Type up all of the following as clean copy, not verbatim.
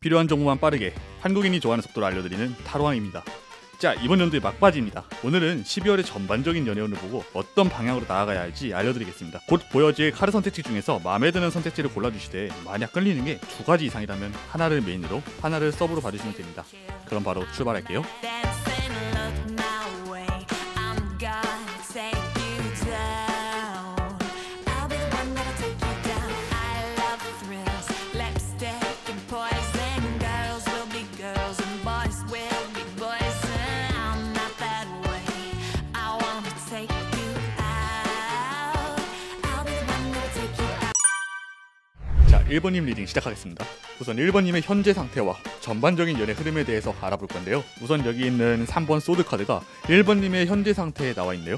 필요한 정보만 빠르게 한국인이 좋아하는 속도로 알려드리는 타로왕입니다. 자, 이번 연도의 막바지입니다. 오늘은 12월의 전반적인 연애운을 보고 어떤 방향으로 나아가야 할지 알려드리겠습니다. 곧 보여질 카드 선택지 중에서 마음에 드는 선택지를 골라주시되 만약 끌리는 게 2가지 이상이라면 하나를 메인으로 하나를 서브로 봐주시면 됩니다. 그럼 바로 출발할게요. 자, 1번님 리딩 시작하겠습니다. 우선 1번님의 현재 상태와 전반적인 연애 흐름에 대해서 알아볼 건데요. 우선 여기 있는 3번 소드 카드가 1번님의 현재 상태에 나와 있네요.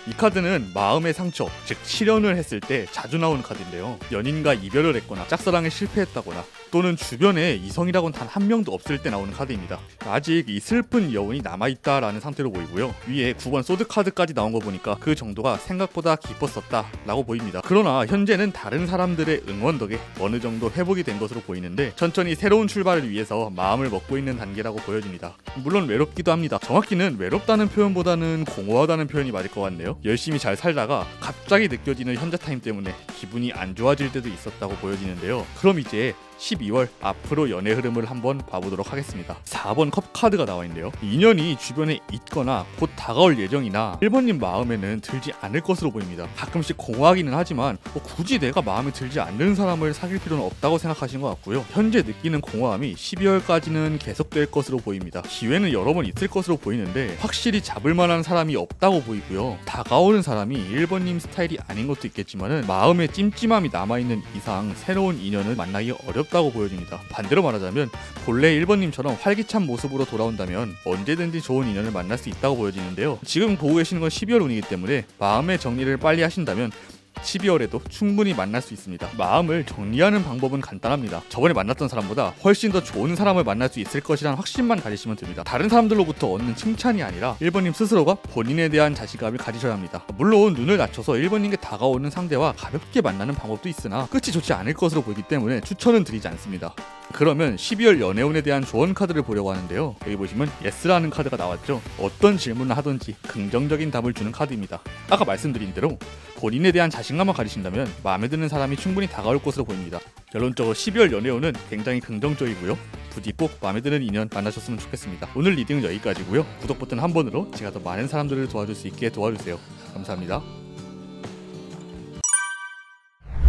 이 카드는 마음의 상처, 즉 실연을 했을 때 자주 나오는 카드인데요. 연인과 이별을 했거나 짝사랑에 실패했다거나 또는 주변에 이성이라고는 단 한 명도 없을 때 나오는 카드입니다. 아직 이 슬픈 여운이 남아있다라는 상태로 보이고요. 위에 9번 소드 카드까지 나온 거 보니까 그 정도가 생각보다 깊었었다 라고 보입니다. 그러나 현재는 다른 사람들의 응원 덕에 어느 정도 회복이 된 것으로 보이는데 천천히 새로운 출발을 위해서 마음을 먹고 있는 단계라고 보여집니다. 물론 외롭기도 합니다. 정확히는 외롭다는 표현보다는 공허하다는 표현이 맞을 것 같네요. 열심히 잘 살다가 갑자기 느껴지는 현자 타임 때문에 기분이 안 좋아질 때도 있었다고 보여지는데요. 그럼 이제 12월 앞으로 연애 흐름을 한번 봐보도록 하겠습니다. 4번 컵 카드가 나와 있는데요. 인연이 주변에 있거나 곧 다가올 예정이나 1번님 마음에는 들지 않을 것으로 보입니다. 가끔씩 공허하기는 하지만 굳이 내가 마음에 들지 않는 사람을 사귈 필요는 없다고 생각하신 것 같고요. 현재 느끼는 공허함이 12월까지는 계속될 것으로 보입니다. 기회는 여러 번 있을 것으로 보이는데 확실히 잡을 만한 사람이 없다고 보이고요. 다가오는 사람이 1번님 스타일이 아닌 것도 있겠지만 마음에 찜찜함이 남아있는 이상 새로운 인연을 만나기 어렵다고 보여집니다. 반대로 말하자면 본래 1번님처럼 활기찬 모습으로 돌아온다면 언제든지 좋은 인연을 만날 수 있다고 보여지는데요. 지금 보고 계시는 건 12월 운이기 때문에 마음의 정리를 빨리 하신다면 12월에도 충분히 만날 수 있습니다. 마음을 정리하는 방법은 간단합니다. 저번에 만났던 사람보다 훨씬 더 좋은 사람을 만날 수 있을 것이라는 확신만 가지시면 됩니다. 다른 사람들로부터 얻는 칭찬이 아니라 1번님 스스로가 본인에 대한 자신감을 가지셔야 합니다. 물론 눈을 낮춰서 1번님께 다가오는 상대와 가볍게 만나는 방법도 있으나 끝이 좋지 않을 것으로 보이기 때문에 추천은 드리지 않습니다. 그러면 12월 연애운에 대한 조언 카드를 보려고 하는데요. 여기 보시면 예스라는 카드가 나왔죠. 어떤 질문을 하든지 긍정적인 답을 주는 카드입니다. 아까 말씀드린 대로 본인에 대한 자신감을 가지신다면 마음에 드는 사람이 충분히 다가올 것으로 보입니다. 결론적으로 12월 연애운은 굉장히 긍정적이고요. 부디 꼭 마음에 드는 인연 만나셨으면 좋겠습니다. 오늘 리딩은 여기까지고요. 구독 버튼 한 번으로 제가 더 많은 사람들을 도와줄 수 있게 도와주세요. 감사합니다.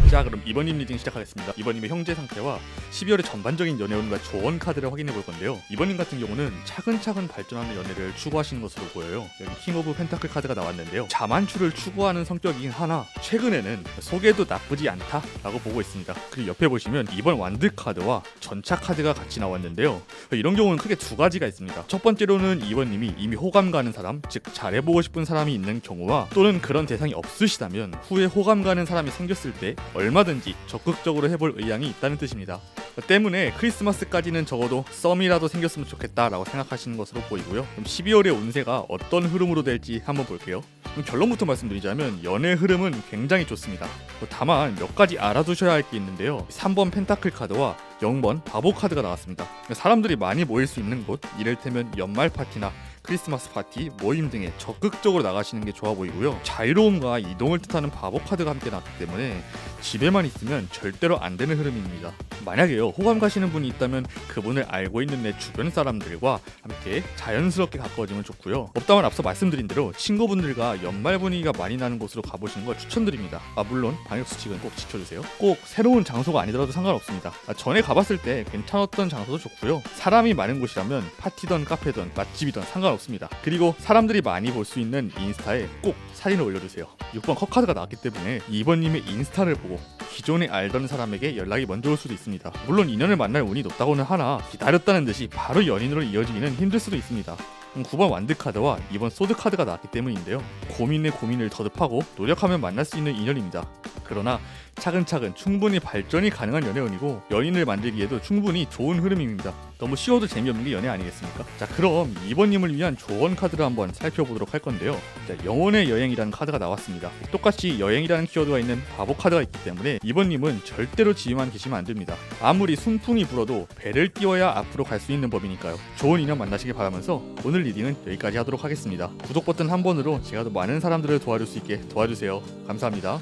자, 그럼 2번님 리딩 시작하겠습니다. 2번님의 형제 상태와 12월의 전반적인 연애운과 조언 카드를 확인해 볼 건데요. 2번님 같은 경우는 차근차근 발전하는 연애를 추구하시는 것으로 보여요. 여기 킹 오브 펜타클 카드가 나왔는데요. 자만추를 추구하는 성격이긴 하나 최근에는 속에도 나쁘지 않다라고 보고 있습니다. 그리고 옆에 보시면 2번 완드 카드와 전차 카드가 같이 나왔는데요. 이런 경우는 크게 2가지가 있습니다. 첫 번째로는 2번님이 이미 호감 가는 사람, 즉 잘해보고 싶은 사람이 있는 경우와 또는 그런 대상이 없으시다면 후에 호감 가는 사람이 생겼을 때 얼마든지 적극적으로 해볼 의향이 있다는 뜻입니다. 때문에 크리스마스까지는 적어도 썸이라도 생겼으면 좋겠다라고 생각하시는 것으로 보이고요. 그럼 12월의 운세가 어떤 흐름으로 될지 한번 볼게요. 결론부터 말씀드리자면 연애 흐름은 굉장히 좋습니다. 다만 몇 가지 알아두셔야 할 게 있는데요. 3번 펜타클 카드와 0번 바보 카드가 나왔습니다. 사람들이 많이 모일 수 있는 곳, 이를테면 연말 파티나 크리스마스 파티, 모임 등에 적극적으로 나가시는 게 좋아 보이고요. 자유로움과 이동을 뜻하는 바보 카드가 함께 나왔기 때문에 집에만 있으면 절대로 안 되는 흐름입니다. 만약에요, 호감 가시는 분이 있다면 그분을 알고 있는 내 주변 사람들과 함께 자연스럽게 가까워지면 좋고요. 없다면 앞서 말씀드린 대로 친구분들과 연말 분위기가 많이 나는 곳으로 가보시는 걸 추천드립니다. 물론 방역수칙은 꼭 지켜주세요. 꼭 새로운 장소가 아니더라도 상관없습니다. 전에 가봤을 때 괜찮았던 장소도 좋고요. 사람이 많은 곳이라면 파티든 카페든 맛집이든 상관없습니다. 그리고 사람들이 많이 볼 수 있는 인스타에 꼭 사진을 올려주세요. 6번 컵 카드가 나왔기 때문에 2번님의 인스타를 보고 기존에 알던 사람에게 연락이 먼저 올 수도 있습니다. 물론 인연을 만날 운이 높다고는 하나 기다렸다는 듯이 바로 연인으로 이어지기는 힘들 수도 있습니다. 9번 완드 카드와 2번 소드 카드가 나왔기 때문인데요. 고민에 고민을 더듭하고 노력하면 만날 수 있는 인연입니다. 그러나 차근차근 충분히 발전이 가능한 연애운이고 연인을 만들기에도 충분히 좋은 흐름입니다. 너무 쉬워도 재미없는 게 연애 아니겠습니까? 자, 그럼 2번님을 위한 조언 카드를 한번 살펴보도록 할 건데요. 자, 영혼의 여행이라는 카드가 나왔습니다. 똑같이 여행이라는 키워드가 있는 바보 카드가 있기 때문에 2번님은 절대로 지위만 계시면 안 됩니다. 아무리 순풍이 불어도 배를 띄워야 앞으로 갈 수 있는 법이니까요. 좋은 인연 만나시길 바라면서 오늘 리딩은 여기까지 하도록 하겠습니다. 구독 버튼 한 번으로 제가 더 많은 사람들을 도와줄 수 있게 도와주세요. 감사합니다.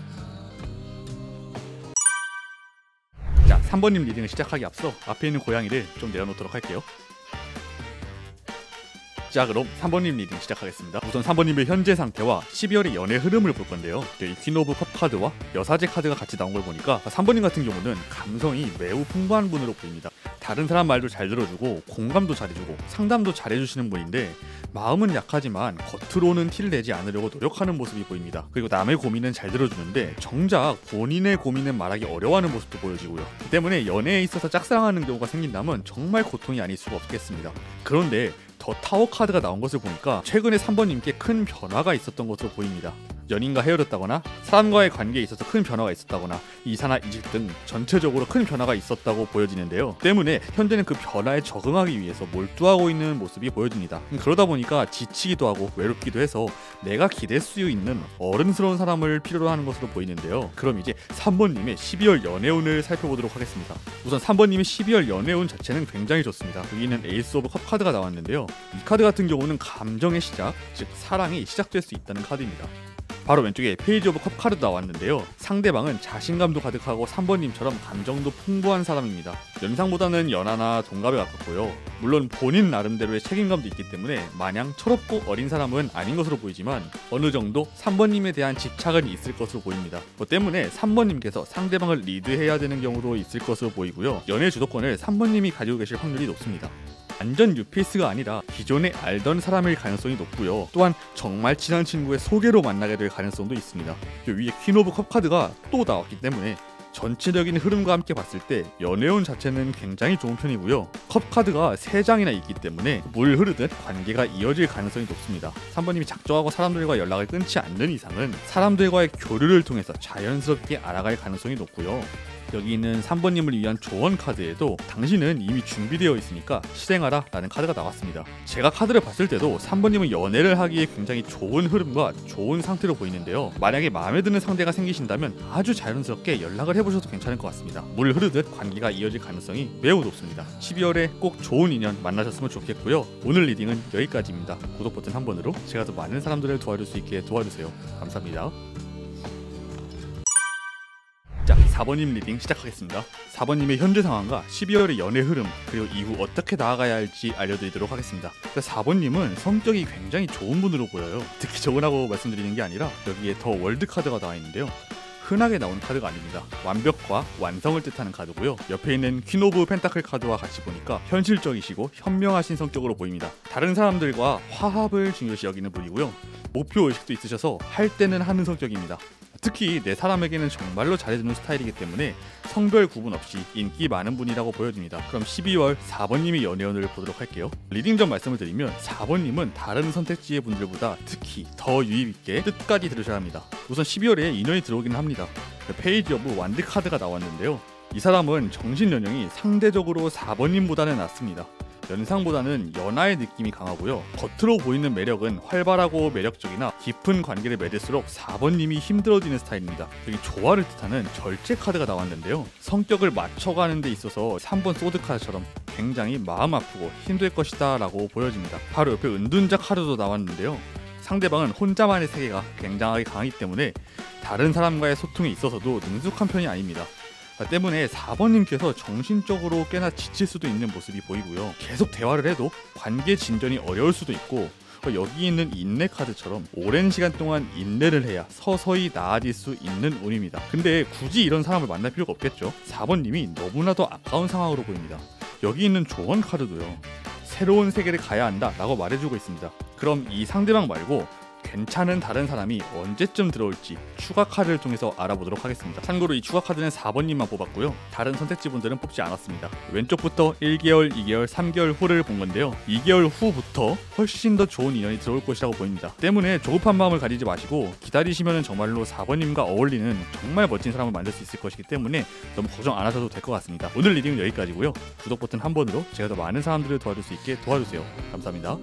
자, 3번님 리딩을 시작하기 앞서 앞에 있는 고양이를 좀 내려놓도록 할게요. 자, 그럼 3번님 리딩 시작하겠습니다. 우선 3번님의 현재 상태와 12월의 연애 흐름을 볼 건데요. 이 퀸 오브 컵 카드와 여사제 카드가 같이 나온 걸 보니까 3번님 같은 경우는 감성이 매우 풍부한 분으로 보입니다. 다른 사람 말도 잘 들어주고 공감도 잘해주고 상담도 잘해주시는 분인데 마음은 약하지만 겉으로는 티를 내지 않으려고 노력하는 모습이 보입니다. 그리고 남의 고민은 잘 들어주는데 정작 본인의 고민은 말하기 어려워하는 모습도 보여지고요. 때문에 연애에 있어서 짝사랑하는 경우가 생긴다면 정말 고통이 아닐 수가 없겠습니다. 그런데 더 타워 카드가 나온 것을 보니까 최근에 3번님께 큰 변화가 있었던 것으로 보입니다. 연인과 헤어졌다거나 사람과의 관계에 있어서 큰 변화가 있었다거나 이사나 이직 등 전체적으로 큰 변화가 있었다고 보여지는데요. 때문에 현재는 그 변화에 적응하기 위해서 몰두하고 있는 모습이 보여집니다. 그러다 보니까 지치기도 하고 외롭기도 해서 내가 기댈 수 있는 어른스러운 사람을 필요로 하는 것으로 보이는데요. 그럼 이제 3번님의 12월 연애운을 살펴보도록 하겠습니다. 우선 3번님의 12월 연애운 자체는 굉장히 좋습니다. 여기는 에이스 오브 컵 카드가 나왔는데요. 이 카드 같은 경우는 감정의 시작, 즉 사랑이 시작될 수 있다는 카드입니다. 바로 왼쪽에 페이지 오브 컵 카드도 나왔는데요. 상대방은 자신감도 가득하고 3번님처럼 감정도 풍부한 사람입니다. 연상보다는 연하나 동갑에 가깝고요. 물론 본인 나름대로의 책임감도 있기 때문에 마냥 철없고 어린 사람은 아닌 것으로 보이지만 어느 정도 3번님에 대한 집착은 있을 것으로 보입니다. 때문에 3번님께서 상대방을 리드해야 되는 경우도 있을 것으로 보이고요. 연애 주도권을 3번님이 가지고 계실 확률이 높습니다. 완전 뉴페이스가 아니라 기존에 알던 사람일 가능성이 높고요. 또한 정말 친한 친구의 소개로 만나게 될 가능성도 있습니다. 위에 퀸 오브 컵 카드가 또 나왔기 때문에 전체적인 흐름과 함께 봤을 때 연애운 자체는 굉장히 좋은 편이고요. 컵 카드가 3장이나 있기 때문에 물 흐르듯 관계가 이어질 가능성이 높습니다. 3번님이 작정하고 사람들과 연락을 끊지 않는 이상은 사람들과의 교류를 통해서 자연스럽게 알아갈 가능성이 높고요. 여기 있는 3번님을 위한 조언 카드에도 당신은 이미 준비되어 있으니까 실행하라 라는 카드가 나왔습니다. 제가 카드를 봤을 때도 3번님은 연애를 하기에 굉장히 좋은 흐름과 좋은 상태로 보이는데요. 만약에 마음에 드는 상대가 생기신다면 아주 자연스럽게 연락을 해보셔도 괜찮을 것 같습니다. 물 흐르듯 관계가 이어질 가능성이 매우 높습니다. 12월에 꼭 좋은 인연 만나셨으면 좋겠고요. 오늘 리딩은 여기까지입니다. 구독 버튼 한 번으로 제가 더 많은 사람들을 도와줄 수 있게 도와주세요. 감사합니다. 자, 4번님 리딩 시작하겠습니다. 4번님의 현재 상황과 12월의 연애 흐름 그리고 이후 어떻게 나아가야 할지 알려드리도록 하겠습니다. 4번님은 성격이 굉장히 좋은 분으로 보여요. 특히 좋으라고 말씀드리는 게 아니라 여기에 더 월드 카드가 나와 있는데요. 흔하게 나오는 카드가 아닙니다. 완벽과 완성을 뜻하는 카드고요. 옆에 있는 퀸 오브 펜타클 카드와 같이 보니까 현실적이시고 현명하신 성격으로 보입니다. 다른 사람들과 화합을 중요시 여기는 분이고요. 목표의식도 있으셔서 할 때는 하는 성격입니다. 특히 내 사람에게는 정말로 잘해주는 스타일이기 때문에 성별 구분 없이 인기 많은 분이라고 보여집니다. 그럼 12월 4번님의 연애운을 보도록 할게요. 리딩 전 말씀을 드리면 4번님은 다른 선택지의 분들보다 특히 더 유의있게 끝까지 들으셔야 합니다. 우선 12월에 인연이 들어오기는 합니다. 페이지 오브 완드 카드가 나왔는데요. 이 사람은 정신 연령이 상대적으로 4번님보다는 낮습니다. 연상보다는 연하의 느낌이 강하고요. 겉으로 보이는 매력은 활발하고 매력적이나 깊은 관계를 맺을수록 4번님이 힘들어지는 스타일입니다. 여기 조화를 뜻하는 절제 카드가 나왔는데요. 성격을 맞춰가는 데 있어서 3번 소드 카드처럼 굉장히 마음 아프고 힘들 것이다 라고 보여집니다. 바로 옆에 은둔자 카드도 나왔는데요. 상대방은 혼자만의 세계가 굉장하게 강하기 때문에 다른 사람과의 소통에 있어서도 능숙한 편이 아닙니다. 때문에 4번님께서 정신적으로 꽤나 지칠 수도 있는 모습이 보이고요. 계속 대화를 해도 관계 진전이 어려울 수도 있고 여기 있는 인내 카드처럼 오랜 시간 동안 인내를 해야 서서히 나아질 수 있는 운입니다. 근데 굳이 이런 사람을 만날 필요가 없겠죠. 4번님이 너무나도 아까운 상황으로 보입니다. 여기 있는 조언 카드도요. 새로운 세계를 가야 한다 라고 말해주고 있습니다. 그럼 이 상대방 말고 괜찮은 다른 사람이 언제쯤 들어올지 추가 카드를 통해서 알아보도록 하겠습니다. 참고로 이 추가 카드는 4번님만 뽑았고요. 다른 선택지분들은 뽑지 않았습니다. 왼쪽부터 1개월, 2개월, 3개월 후를 본 건데요. 2개월 후부터 훨씬 더 좋은 인연이 들어올 것이라고 보입니다. 때문에 조급한 마음을 가지지 마시고 기다리시면 정말로 4번님과 어울리는 정말 멋진 사람을 만들 수 있을 것이기 때문에 너무 걱정 안 하셔도 될 것 같습니다. 오늘 리딩은 여기까지고요. 구독 버튼 한 번으로 제가 더 많은 사람들을 도와줄 수 있게 도와주세요. 감사합니다.